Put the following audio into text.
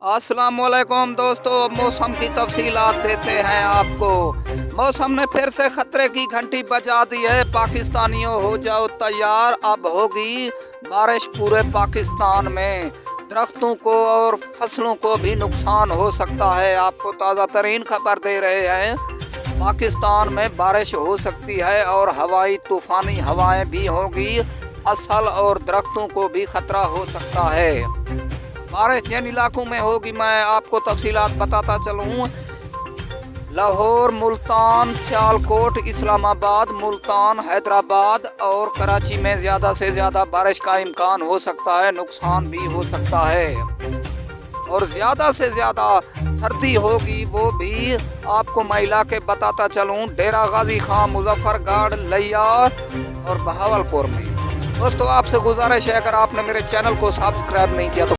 अस्सलाम वालेकुम दोस्तों, मौसम की तफसीलात देते हैं आपको। मौसम ने फिर से खतरे की घंटी बजा दी है। पाकिस्तानियों हो जाओ तैयार, अब होगी बारिश पूरे पाकिस्तान में। दरख्तों को और फसलों को भी नुकसान हो सकता है। आपको ताज़ा तरीन खबर दे रहे हैं, पाकिस्तान में बारिश हो सकती है और हवाई तूफ़ानी हवाएं भी होंगी। फसल और दरख्तों को भी खतरा हो सकता है। बारिश जिन इलाकों में होगी मैं आपको तफसीलात बताता चलूँ। लाहौर, मुल्तान, सियालकोट, इस्लामाबाद, मुल्तान, हैदराबाद और कराची में ज़्यादा से ज़्यादा बारिश का इम्कान हो सकता है। नुकसान भी हो सकता है और ज़्यादा से ज़्यादा सर्दी होगी, वो भी आपको मैं इलाके बताता चलूँ। डेरा गाजी खां, मुजफ्फरगढ़, लिया और बहावलपुर में। दोस्तों आपसे गुजारिश है, अगर आपने मेरे चैनल को सब्सक्राइब नहीं किया तो